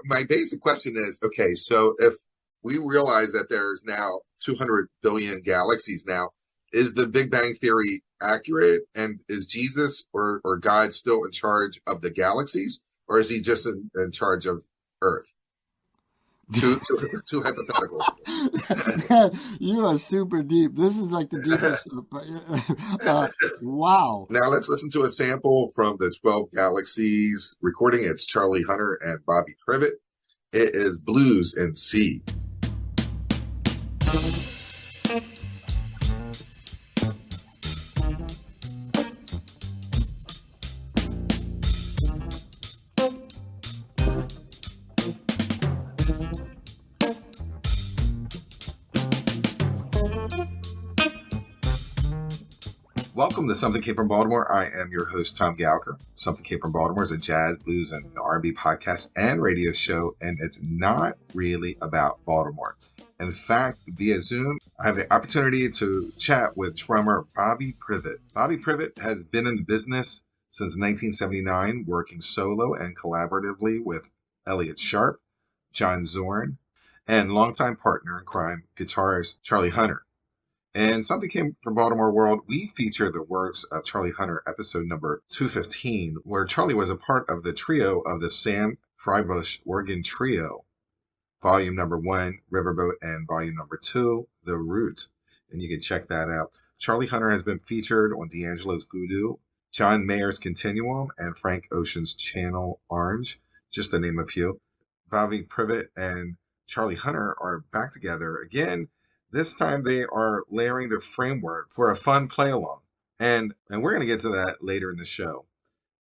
my basic question is, okay, so if we realize that there's now 200 billion galaxies now, is the Big Bang Theory accurate? And is Jesus or God still in charge of the galaxies? Or is he just in charge of Earth? Too hypothetical. Man, you are super deep. This is like the deepest. Wow. Now let's listen to a sample from the 12 Galaxies recording. It's Charlie Hunter and Bobby Previte. It is Blues in C. Welcome to Something Came from Baltimore. I am your host, Tom Gouker. Something Came from Baltimore is a jazz, blues, and R&B podcast and radio show, and it's not really about Baltimore. In fact, via Zoom, I have the opportunity to chat with drummer Bobby Previte. Bobby Previte has been in the business since 1979, working solo and collaboratively with Elliott Sharp, John Zorn, and longtime partner in crime, guitarist Charlie Hunter. And Something Came from Baltimore World, we feature the works of Charlie Hunter, episode number 215, where Charlie was a part of the trio of the Sam Freibush Organ Trio, volume number 1, Riverboat, and volume number 2, The Root. And you can check that out. Charlie Hunter has been featured on D'Angelo's Voodoo, John Mayer's Continuum, and Frank Ocean's Channel Orange, just to name a few. Bobby Previte and Charlie Hunter are back together again. This time they are layering the framework for a fun play-along. And we're going to get to that later in the show.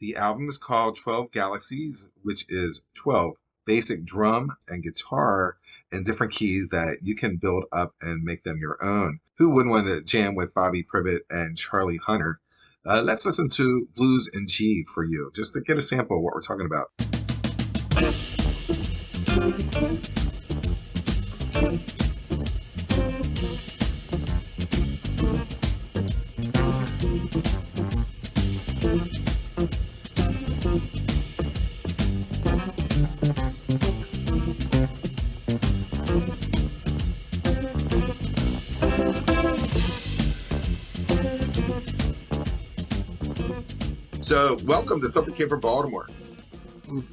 The album is called 12 Galaxies, which is 12 basic drum and guitar in different keys that you can build up and make them your own. Who wouldn't want to jam with Bobby Previte and Charlie Hunter? Let's listen to Blues in G for you, just to get a sample of what we're talking about. So, welcome to Something Came from Baltimore.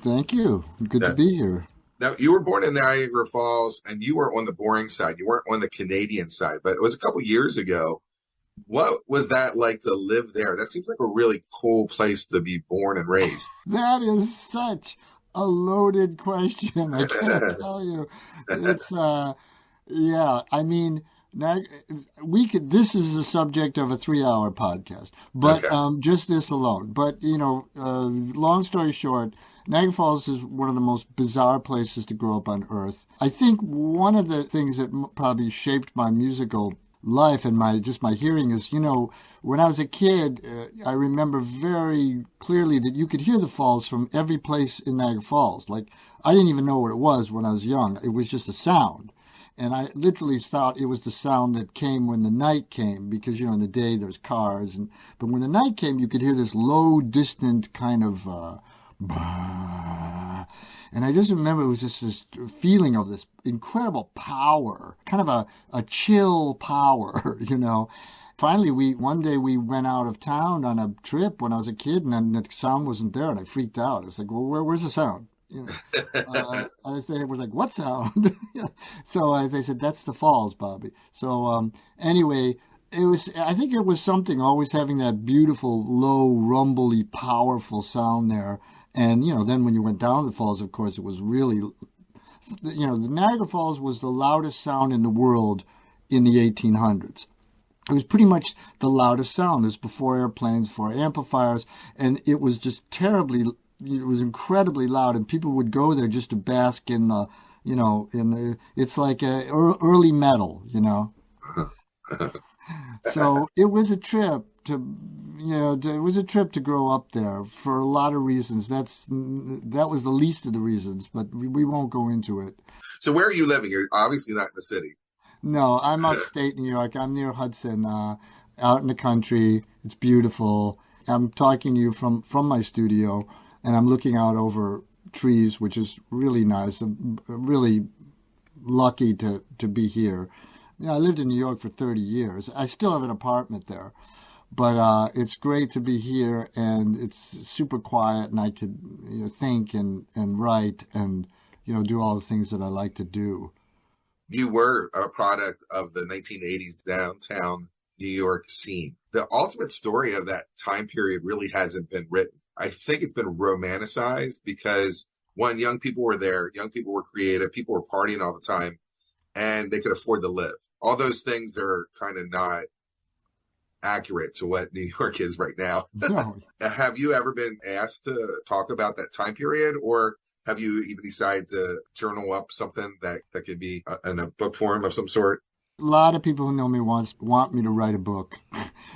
Thank you. Good to be here. Now, you were born in Niagara Falls, and you were on the boring side. You weren't on the Canadian side, but it was a couple years ago. What was that like to live there? That seems like a really cool place to be born and raised. That is such a loaded question. I can't tell you. It's, yeah, I mean, this is the subject of a 3-hour podcast, but just this alone. But, long story short, Niagara Falls is one of the most bizarre places to grow up on earth. I think one of the things that probably shaped my musical life and my hearing is, when I was a kid, I remember very clearly that you could hear the falls from every place in Niagara Falls. Like, I didn't even know what it was when I was young. It was just a sound. And I literally thought it was the sound that came when the night came, because, in the day there's cars. But when the night came, you could hear this low, distant kind of bah. And I just remember it was just this feeling of this incredible power, kind of a chill power, Finally, one day we went out of town on a trip when I was a kid, and then the sound wasn't there, and I freaked out. I was like, well, where's the sound? I was like, what sound? So they said, that's the falls, Bobby. So anyway, I think it was something, always having that beautiful, low, rumbly, powerful sound there. And, then when you went down the falls, of course, it was really, the Niagara Falls was the loudest sound in the world in the 1800s. It was pretty much the loudest sound. It was before airplanes, before amplifiers, and it was just it was incredibly loud, and people would go there just to bask in it's like early metal, So it was a trip to grow up there for a lot of reasons. That was the least of the reasons, but we won't go into it. So where are you living? You're obviously not in the city. No, I'm upstate New York. I'm near Hudson, out in the country. It's beautiful. I'm talking to you from my studio, and I'm looking out over trees, which is really nice. I'm really lucky to be here. I lived in New York for 30 years. I still have an apartment there, but it's great to be here, and it's super quiet, and I could think and write and do all the things that I like to do. You were a product of the 1980s downtown New York scene. The ultimate story of that time period really hasn't been written. I think it's been romanticized because, one, young people were there, young people were creative, people were partying all the time, and they could afford to live. All those things are kind of not accurate to what New York is right now. No. Have you ever been asked to talk about that time period, or have you even decided to journal up something that could be in a book form of some sort? A lot of people who know me want me to write a book.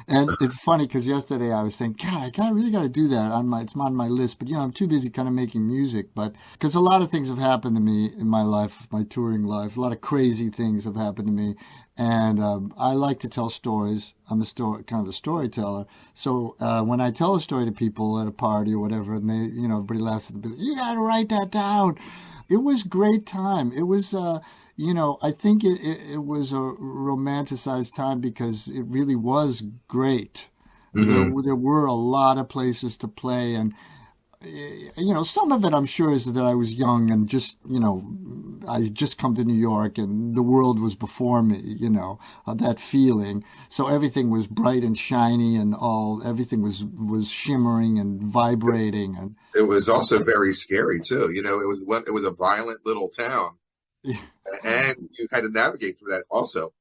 And it's funny because yesterday I was saying, God, I really got to do that. It's on my list, but I'm too busy kind of making music. But because a lot of things have happened to me in my life, my touring life, a lot of crazy things have happened to me, and I like to tell stories. I'm kind of a storyteller. So when I tell a story to people at a party or whatever, and they, everybody laughs at me, you got to write that down. It was great time. It was. I think it was a romanticized time because it really was great. Mm-hmm. There were a lot of places to play, and some of it I'm sure is that I was young and just I just come to New York and the world was before me, that feeling. So everything was bright and shiny and everything was shimmering and vibrating, and It was also very scary too. It was a violent little town, and you had to navigate through that also.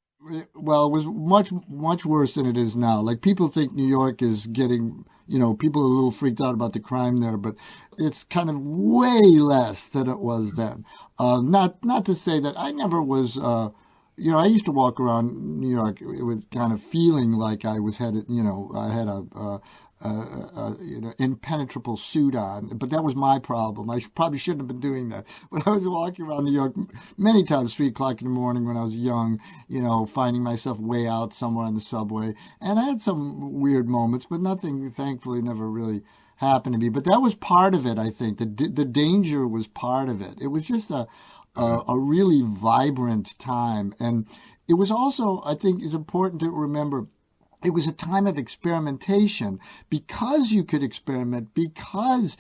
well, it was much, much worse than it is now. Like people think New York is getting, people are a little freaked out about the crime there, but it's kind of way less than it was then. Not to say that I never was, I used to walk around New York with kind of feeling like I was headed, I had a impenetrable suit on, but that was my problem. I probably shouldn't have been doing that. But I was walking around New York many times, 3 o'clock in the morning when I was young, finding myself way out somewhere on the subway. And I had some weird moments, but nothing, thankfully, never really happened to me. But that was part of it, I think. The danger was part of it. It was just a really vibrant time. And it was also, I think, is important to remember, it was a time of experimentation because you could experiment, because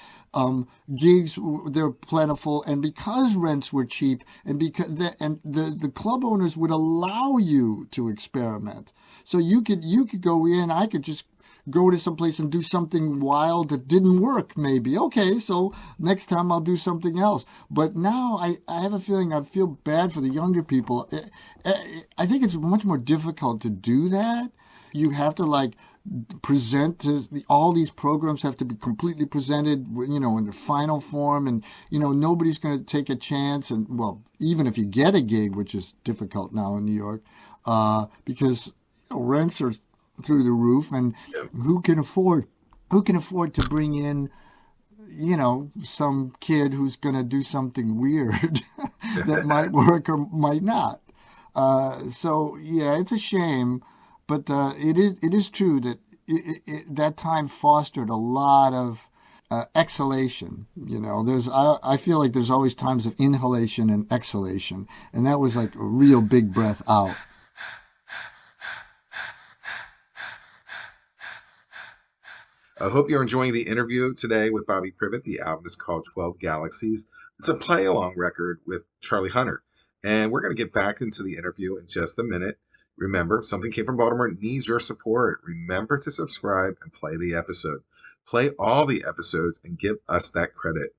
gigs they're plentiful, and because rents were cheap, and because the club owners would allow you to experiment. So you could go in. I could just go to some place and do something wild that didn't work, maybe. Okay, so next time I'll do something else. But now I have a feeling I feel bad for the younger people. I think it's much more difficult to do that. You have to present all these programs have to be completely presented, in the final form, and nobody's going to take a chance. And well, even if you get a gig, which is difficult now in New York, because rents are through the roof, and who can afford to bring in some kid who's going to do something weird that might work or might not. So yeah, it's a shame. But it is true that that time fostered a lot of exhalation. I feel like there's always times of inhalation and exhalation, and that was like a real big breath out. I hope you're enjoying the interview today with Bobby Previte. The album is called 12 Galaxies. It's a play-along record with Charlie Hunter, and we're going to get back into the interview in just a minute. Remember, Something Came from Baltimore needs your support. Remember to subscribe and play the episode. Play all the episodes and give us that credit.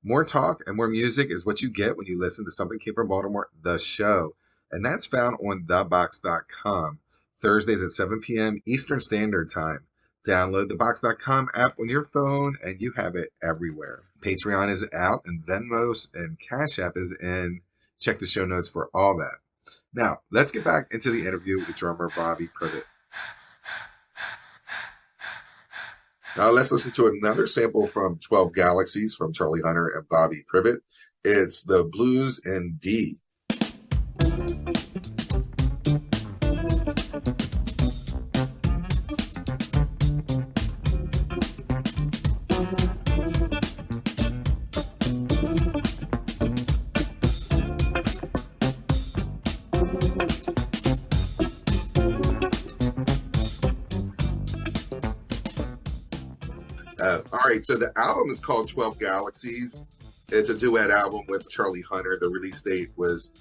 More talk and more music is what you get when you listen to Something Came from Baltimore, the show. And that's found on thebox.com, Thursdays at 7 p.m. Eastern Standard Time. Download the BocX.com app on your phone and you have it everywhere. Patreon is out and Venmo and Cash App is in. Check the show notes for all that. Now, let's get back into the interview with drummer Bobby Previte. Now, let's listen to another sample from 12 Galaxies from Charlie Hunter and Bobby Previte. It's the Blues in D. All right, so the album is called 12 Galaxies. It's a duet album with Charlie Hunter. The release date was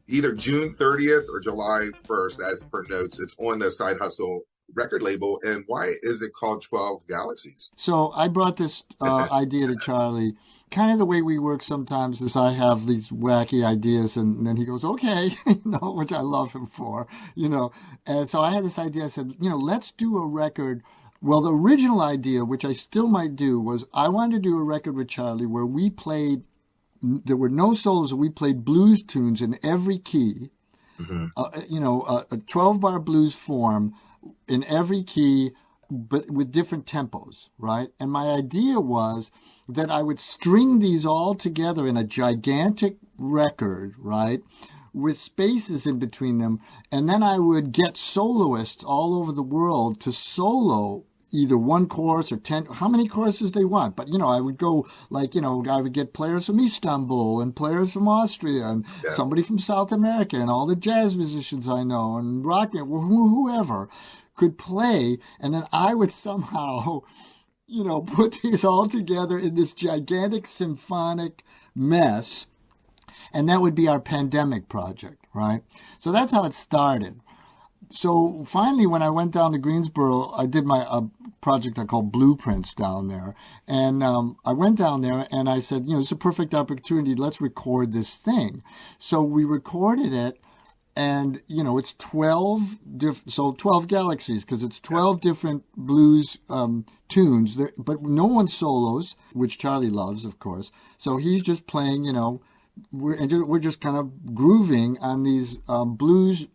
either June 30th or July 1st, as per notes. It's on the SideHustle record label. And why is it called 12 Galaxies? So I brought this idea to Charlie. Kind of the way we work sometimes is I have these wacky ideas, and then he goes, okay, which I love him for. And so I had this idea. I said, let's do a record. Well, the original idea, which I still might do, was I wanted to do a record with Charlie where we played, there were no solos, we played blues tunes in every key, a 12-bar blues form in every key, but with different tempos, right? And my idea was that I would string these all together in a gigantic record, right, with spaces in between them, and then I would get soloists all over the world to solo either one chorus or 10, how many choruses they want. But, I would go I would get players from Istanbul and players from Austria and somebody from South America and all the jazz musicians I know and rock, whoever could play. And then I would somehow, put these all together in this gigantic symphonic mess. And that would be our pandemic project, right? So that's how it started. So finally, when I went down to Greensboro, I did my project I called Blueprints down there. And I went down there and I said, it's a perfect opportunity. Let's record this thing. So we recorded it. And, it's 12 Galaxies, because it's 12 different blues tunes, but no one solos, which Charlie loves, of course. So he's just playing, we're just kind of grooving on these blues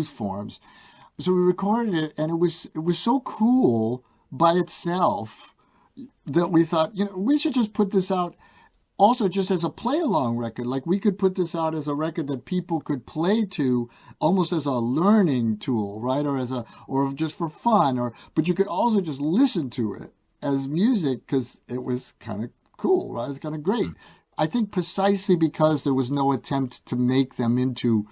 forms. So we recorded it, and it was so cool by itself that we thought, we should just put this out also just as a play-along record. Like we could put this out as a record that people could play to almost as a learning tool, right? Or just for fun, but you could also just listen to it as music because it was kind of cool, right? It's kind of great. I think precisely because there was no attempt to make them into,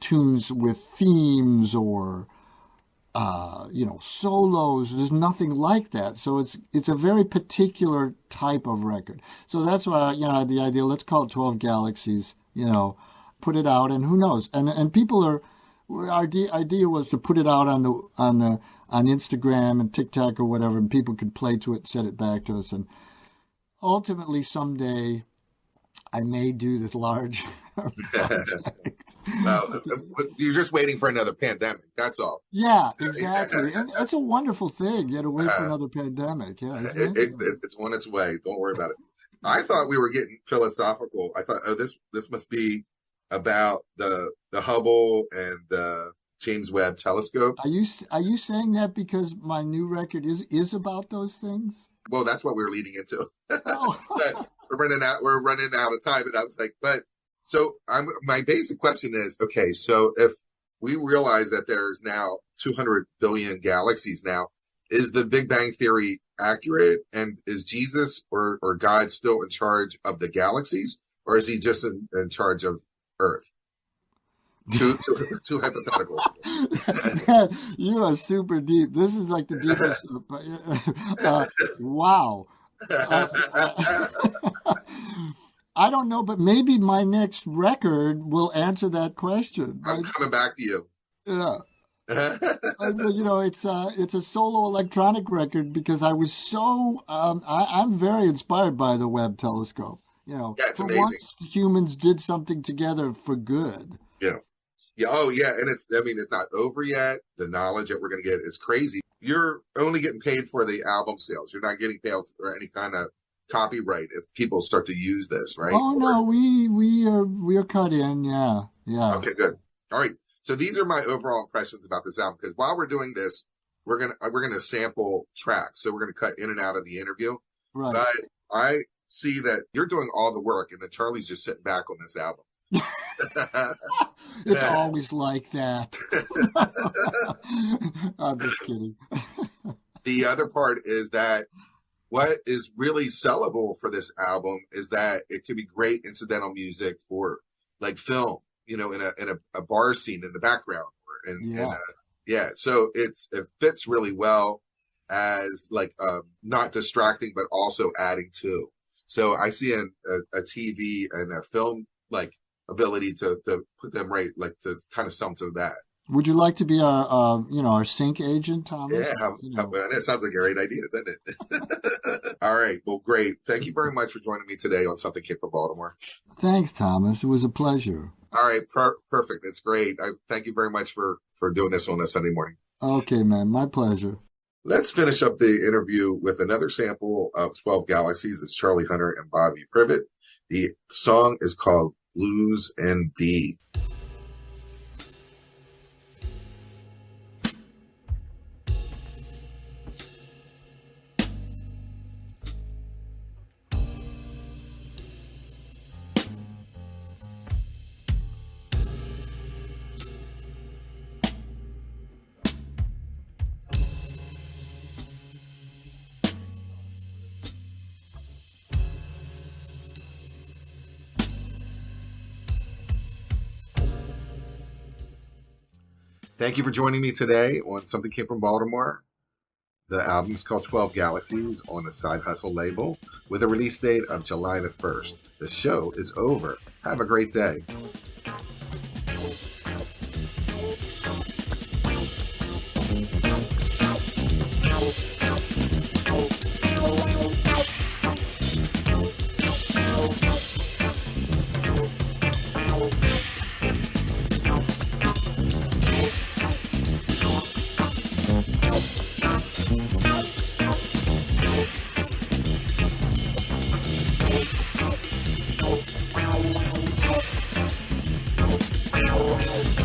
tunes with themes or, solos. There's nothing like that. So it's a very particular type of record. So that's why, I had the idea, let's call it 12 Galaxies, put it out, and who knows? And people our idea was to put it out on Instagram and TikTok or whatever, and people could play to it, send it back to us. And ultimately someday I may do this large project. Well, you're just waiting for another pandemic. That's all. Yeah, exactly. And that's a wonderful thing. You had to wait for another pandemic. Yeah, it's on its way. Don't worry about it. I thought we were getting philosophical. I thought, this must be about the Hubble and the James Webb Telescope. Are you saying that because my new record is about those things? Well, that's what we were leading into. Oh. But we're running out of time, and I was like, so my basic question is, okay, so if we realize that there's now 200 billion galaxies now, is the Big Bang Theory accurate? And is Jesus or God still in charge of the galaxies? Or is he just in charge of Earth? Too hypothetical. You are super deep. This is like the deepest. Wow. I don't know, but maybe my next record will answer that question. I'm coming back to you. Yeah. It's a solo electronic record because I was so I'm very inspired by the Webb telescope. Yeah, it's for amazing. Once humans did something together for good. Yeah. Yeah. Oh, yeah. And it's not over yet. The knowledge that we're going to get is crazy. You're only getting paid for the album sales. You're not getting paid for any kind of copyright if people start to use this, right? Oh, no, we are cut in. Yeah. Okay, good. All right. So these are my overall impressions about this album, because while we're doing this, we're gonna sample tracks. So we're gonna cut in and out of the interview. Right. But I see that you're doing all the work, and then Charlie's just sitting back on this album. It's always like that. I'm just kidding. The other part is that what is really sellable for this album is that it could be great incidental music for like film, in a bar scene in the background. So it fits really well. as like not distracting, but also adding to. So I see a TV and a film like ability to put them right, like to kind of sum to that. Would you like to be our sync agent, Thomas? Yeah, that sounds like a great idea, doesn't it? All right, well, great. Thank you very much for joining me today on Something Came from Baltimore. Thanks, Thomas. It was a pleasure. All right, perfect. It's great. I thank you very much for doing this on a Sunday morning. Okay, man, my pleasure. Let's finish up the interview with another sample of 12 Galaxies. It's Charlie Hunter and Bobby Previte. The song is called Blues and B. Thank you for joining me today on Something Came from Baltimore. The album is called 12 Galaxies on the SideHustle label with a release date of July the 1st. The show is over. Have a great day. Wow.